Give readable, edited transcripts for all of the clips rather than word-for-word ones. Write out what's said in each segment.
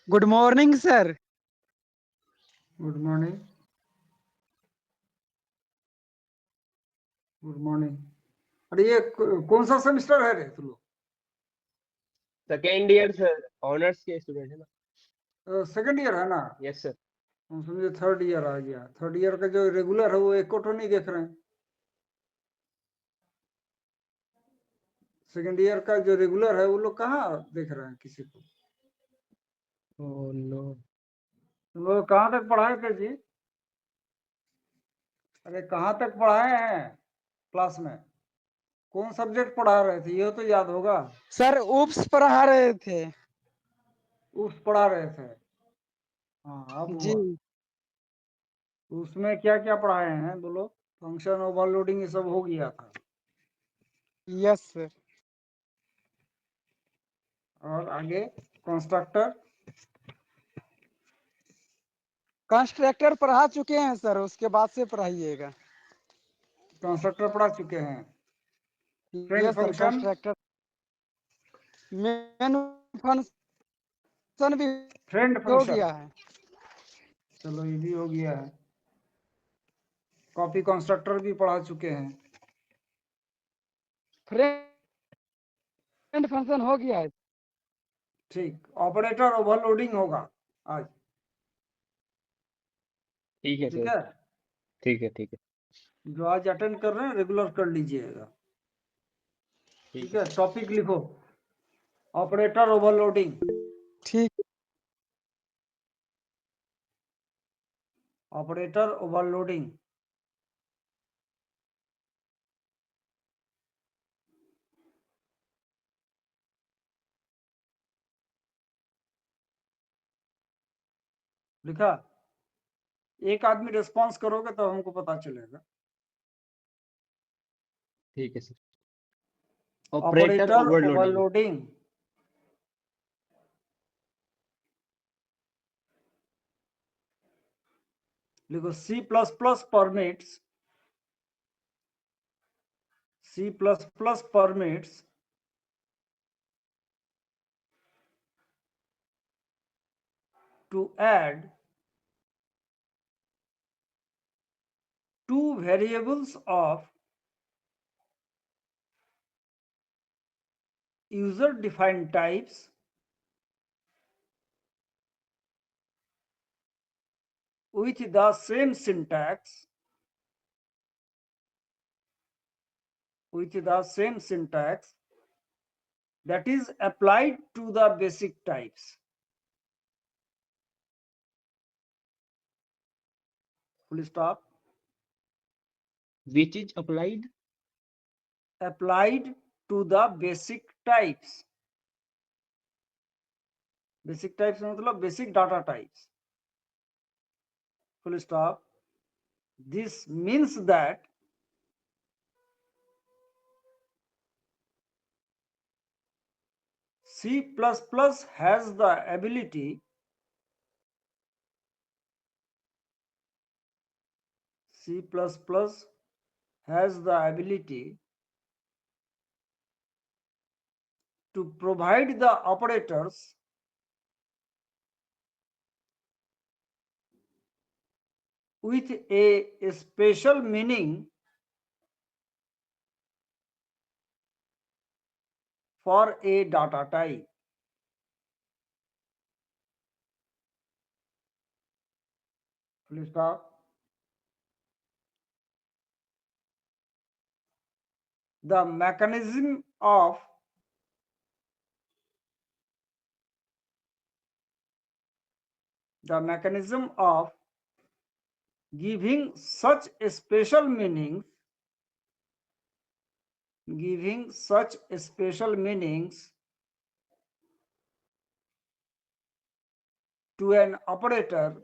Good morning sir. Good morning. Good morning. अरे ये कौन सा सेमेस्टर है रे तू लोग? सेकेंड ईयर सर, ऑनर्स के स्टूडेंट है ना। सेकंड ईयर है ना? Yes sir. हम समझे थर्ड ईयर आ गया। थर्ड ईयर का जो रेगुलर है वो एक को नहीं देख रहे हैं। सेकंड ईयर का जो रेगुलर है वो लोग कहाँ देख रहे हैं किसी को? Oh no. तुम लोग कहाँ तक पढ़ाए थे जी? अरे कहाँ तक पढ़ाए हैं क्लास में? कौन सब्जेक्ट पढ़ा रहे थे ये तो याद होगा। सर उप्स पढ़ा रहे थे। उस पढ़ा रहे थे। हाँ अब जी हुआ। उसमें क्या क्या पढ़ाए हैं बोलो? फंक्शन ओवरलोडिंग ये सब हो गया था। Yes sir. और आगे कंस्ट्रक्टर। कंस्ट्रक्टर पढ़ा चुके हैं सर, उसके बाद से पढ़ाइएगा। कंस्ट्रक्टर पढ़ा चुके हैं। Friend yes sir. Function. Constructor main function भी फ्रेंड हो फंक्शन। गया है। चलो ये भी हो गया है। कॉपी कंस्ट्रक्टर भी पढ़ा चुके हैं। फ्रेंड फंक्शन हो गया है। ठीक। ऑपरेटर ओवरलोडिंग होगा आज। ठीक है ठीक सर। है। ठीक है ठीक है जो आज अटेंड कर रहे हैं रेगुलर कर लीजिएगा। ठीक ठीक है है। सर। टॉपिक लिखो। Operator overloading. ठीक। Operator overloading. लिखा? एक आदमी रिस्पॉन्स करोगे तो हमको पता चलेगा। ठीक है sir. Operator operator overloading. Overloading. लिखो C++ permits to add two variables of user defined types with the same syntax that is applied to the basic types. Full stop. Which is applied. Applied to the basic types. Basic types मतलब basic data types. Full stop. This means that C++ has the ability to provide the operators with a special meaning for a data type. Full stop. The mechanism of giving such special meanings to an operator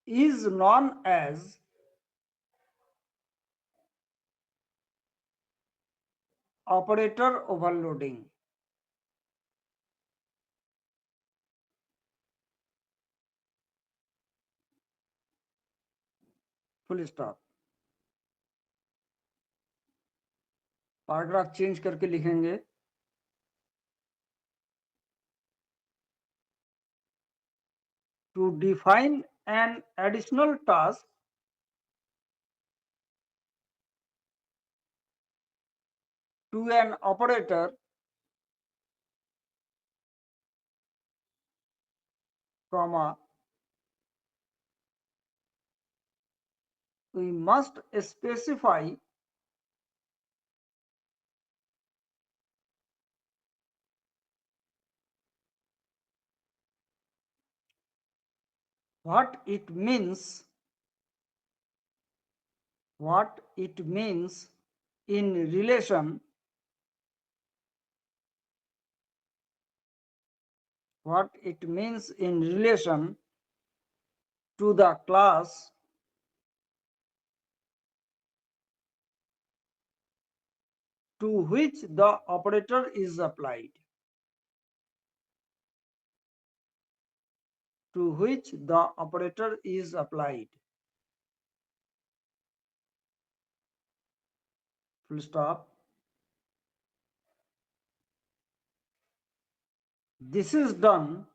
is known as operator overloading. Full stop. Paragraph change करके लिखेंगे। to define an additional task to an operator comma we must specify what it means in relation to the class to which the operator is applied. Full stop. This is done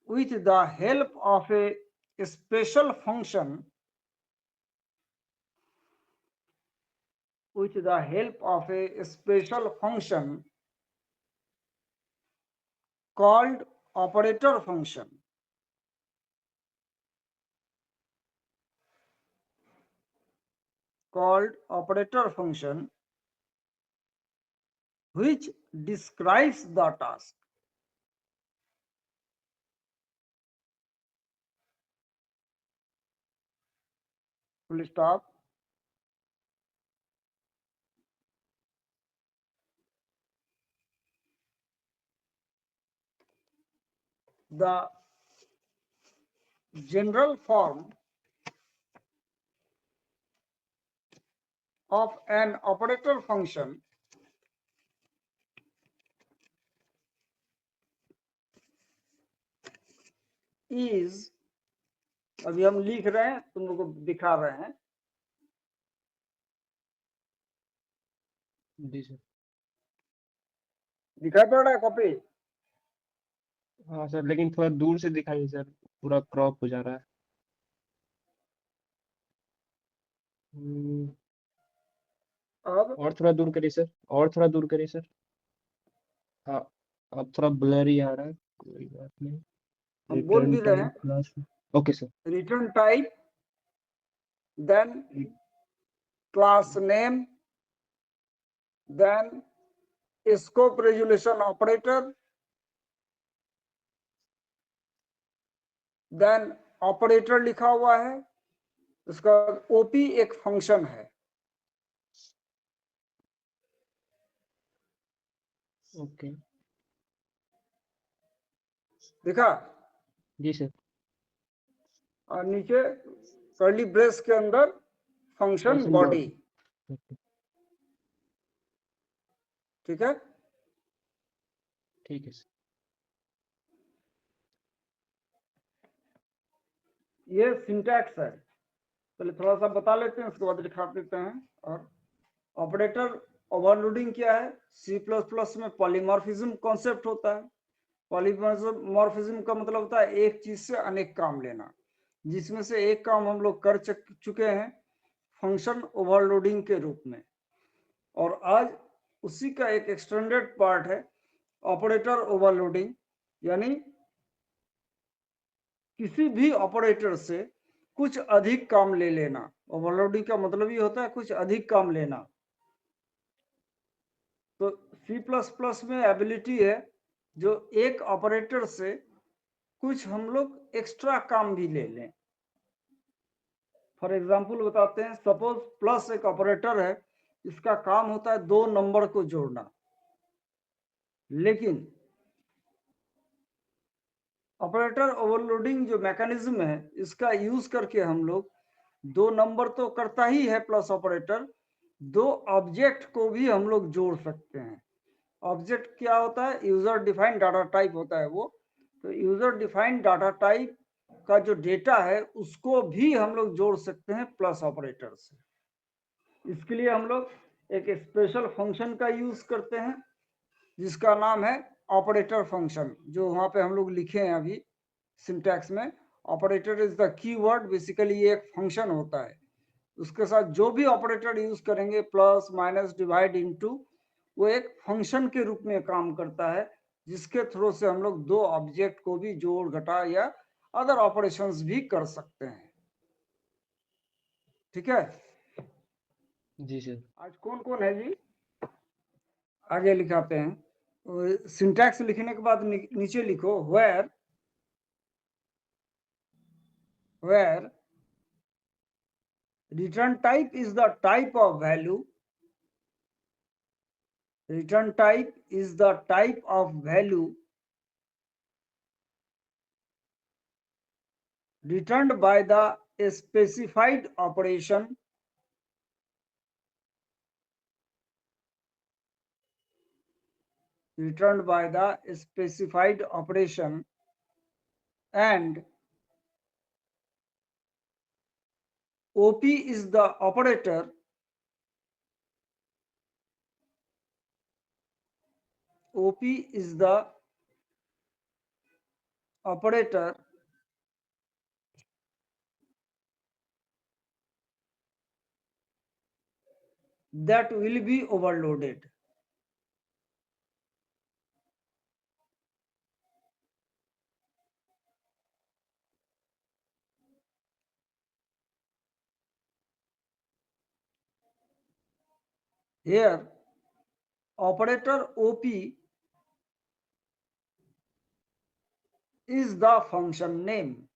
with the help of a special function called operator function. Which describes the task. Full stop. The general form of an operator function is, अभी हम लिख रहे हैं, तुम लोग को दिखा रहे हैं. जी सर. दिखाई पड़ रहा है कॉपी? हाँ सर, लेकिन थोड़ा दूर से दिखाइए सर, पूरा क्रॉप हो जा रहा है. अब और थोड़ा दूर करिए सर, हाँ, अब थोड़ा ब्लरी आ रहा है. कोई बात नहीं. हम बोल भी रहे हैं. Class. Okay sir. Return type, then class name, then scope resolution operator, then operator लिखा हुआ है. उसका ओपी एक फंक्शन है. ओके. देखा? जी सर. और नीचे कर्ली ब्रेस के अंदर फंक्शन बॉडी. ठीक है? ठीक है सर. ये सिंटैक्स है. पहले थोड़ा सा बता लेते हैं, उसके बाद दिखा देते हैं. और ऑपरेटर ओवरलोडिंग क्या है? C++ में पॉलीमॉर्फिज्म कॉन्सेप्ट होता है. पॉलीमॉर्फिज्म का मतलब होता है एक चीज से अनेक काम लेना, जिसमें से एक काम हम लोग कर चुके हैं फंक्शन ओवरलोडिंग के रूप में. और आज उसी का एक एक्सटेंडेड पार्ट है ऑपरेटर ओवरलोडिंग, यानी किसी भी ऑपरेटर से कुछ अधिक काम ले लेना. ओवरलोडिंग का मतलब ये होता है कुछ अधिक काम लेना. तो C++ में एबिलिटी है जो एक ऑपरेटर से कुछ हम लोग एक्स्ट्रा काम भी ले लें. फॉर एग्जांपल बताते हैं. सपोज प्लस एक ऑपरेटर है, इसका काम होता है दो नंबर को जोड़ना. लेकिन ऑपरेटर ओवरलोडिंग जो मैकेनिज्म है, इसका यूज करके हम लोग दो नंबर तो करता ही है प्लस ऑपरेटर, दो ऑब्जेक्ट को भी हम लोग जोड़ सकते हैं. ऑब्जेक्ट क्या होता है? यूजर डिफाइंड डाटा टाइप होता है वो. तो यूजर डिफाइंड डाटा टाइप का जो डेटा है उसको भी हम लोग जोड़ सकते हैं प्लस ऑपरेटर से. इसके लिए हम लोग एक स्पेशल फंक्शन का यूज करते हैं जिसका नाम है ऑपरेटर फंक्शन, जो वहां पे हम लोग लिखे हैं अभी सिंटैक्स में। Operator is the keyword, basically ये एक फंक्शन होता है। उसके साथ जो भी ऑपरेटर यूज करेंगे, प्लस माइनस डिवाइड इनटू, वो एक फंक्शन के रूप में काम करता है, जिसके थ्रू से हम लोग दो ऑब्जेक्ट को भी जोड़ घटा या अदर ऑपरेशंस भी कर सकते हैं। ठीक है, जी सर। आज कौन कौन है जी? आगे लिखाते हैं। सिंटैक्स लिखने के बाद नीचे लिखो where return type is the type of value. Return type is the type of value returned by the specified operation returned by the specified operation, and OP is the operator OP is the operator that will be overloaded. Here operator OP is the function name.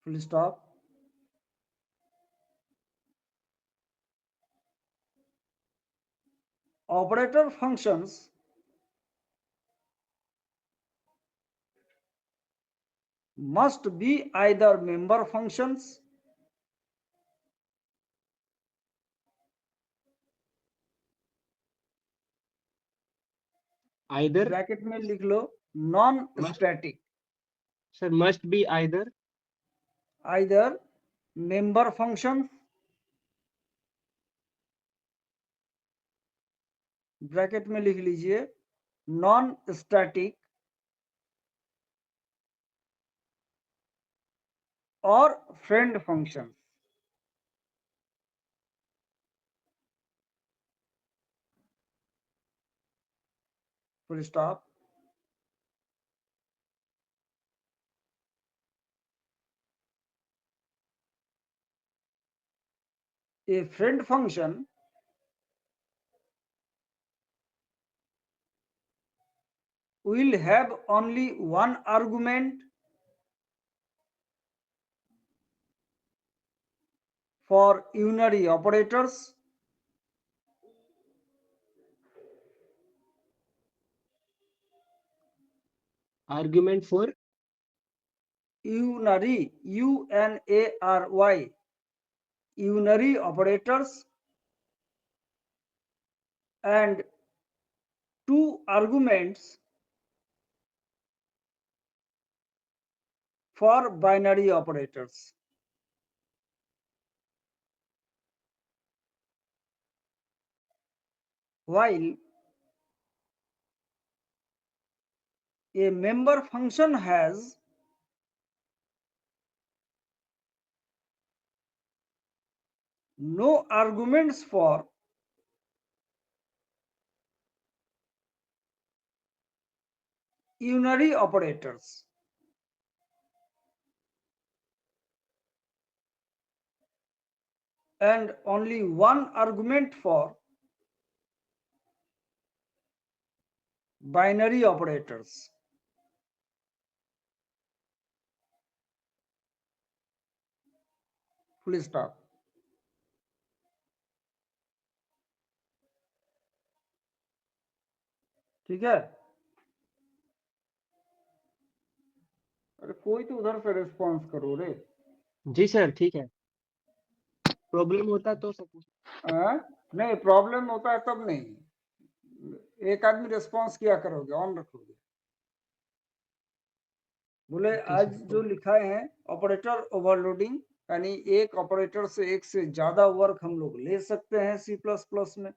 Full stop. Operator functions must be either member functions either bracket में लिख लो non static, sir must be either either member function bracket में लिख लीजिए non static और friend function. Full stop. A friend function will have only one argument for unary operators argument for unary unary unary operators and two arguments for binary operators. While a member function has no arguments for unary operators, and only one argument for binary operators. Full stop. ठीक है, अरे कोई तो उधर से response करो रे। जी sir ठीक है। प्रॉब्लम होता तो सब नहीं, प्रॉब्लम होता है तब नहीं, एक आदमी रिस्पॉन्स किया करोगे, ऑन रखोगे। बोले आज जो लिखा है ऑपरेटर ओवरलोडिंग, यानी एक ऑपरेटर से एक से ज्यादा वर्क हम लोग ले सकते हैं C++ में।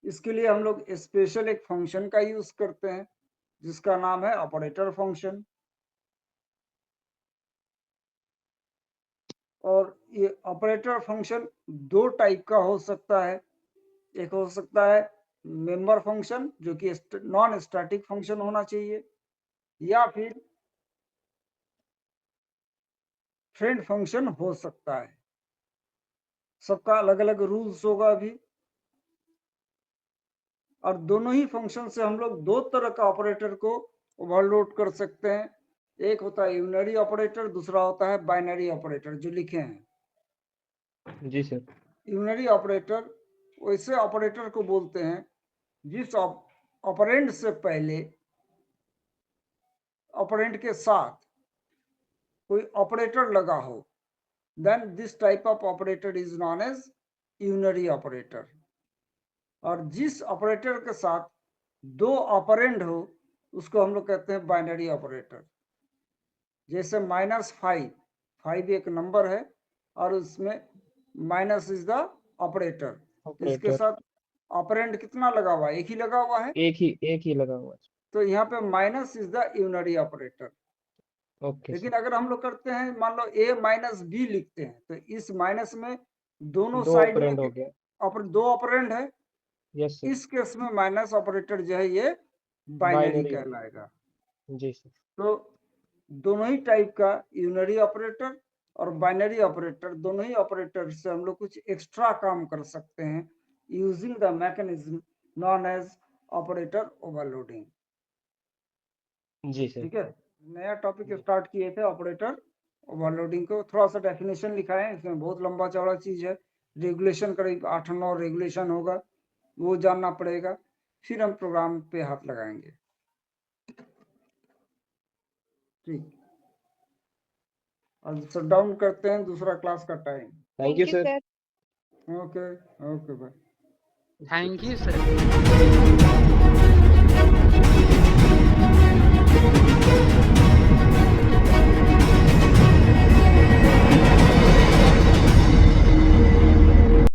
इसके लिए हम लोग स्पेशल एक फंक्शन का यूज करते हैं जिसका नाम है ऑपरेटर फंक्शन। और ये ऑपरेटर फंक्शन दो टाइप का हो सकता है। एक हो सकता है मेंबर फंक्शन जो कि नॉन स्टैटिक फंक्शन होना चाहिए, या फिर फ्रेंड फंक्शन हो सकता है। सबका अलग अलग रूल्स होगा अभी। और दोनों ही फंक्शन से हम लोग दो तरह का ऑपरेटर को ओवरलोड कर सकते हैं। एक होता है यूनरी ऑपरेटर, दूसरा होता है बाइनरी ऑपरेटर जो लिखे हैं। जी सर। यूनरी ऑपरेटर वैसे ऑपरेटर को बोलते हैं जिस ऑपरेंड से पहले ऑपरेंड के साथ कोई ऑपरेटर लगा हो, then this type of operator is known as unary operator। और जिस ऑपरेटर के साथ दो ऑपरेंड हो उसको हम लोग कहते हैं बाइनरी ऑपरेटर। जैसे -5 एक नंबर है और उसमें माइनस इज द ऑपरेटर। इसके साथ ऑपरेंड कितना लगा हुआ है? एक ही लगा हुआ है, एक ही लगा हुआ है। तो यहाँ पे minus is the unary operator. Okay लेकिन सर। अगर हम लोग करते हैं, मान लो A-B लिखते हैं, तो इस माइनस में दोनों दो साइड ऑपरेंड हो में गया। दो ऑपरेंड है। Yes sir. इस केस में माइनस ऑपरेटर जो है ये बाइनरी बाइनरी कहलाएगा। जी सर। तो दोनों ही टाइप का यूनरी ऑपरेटर और बाइनरी ऑपरेटर, दोनों ही ऑपरेटर से हम लोग कुछ एक्स्ट्रा काम कर सकते हैं using the mechanism known as operator overloading. जी सर। ठीक है, नया टॉपिक स्टार्ट किए थे ऑपरेटर ओवरलोडिंग को। थोड़ा सा डेफिनेशन लिखा है, इसमें बहुत लंबा चौड़ा चीज है। रेगुलेशन करीब 8-9 रेगुलेशन होगा, वो जानना पड़ेगा, फिर हम प्रोग्राम पे हाथ लगाएंगे। ठीक, अब शट डाउन करते हैं, दूसरा क्लास का time. Thank you sir. Okay okay bye. Thank you sir.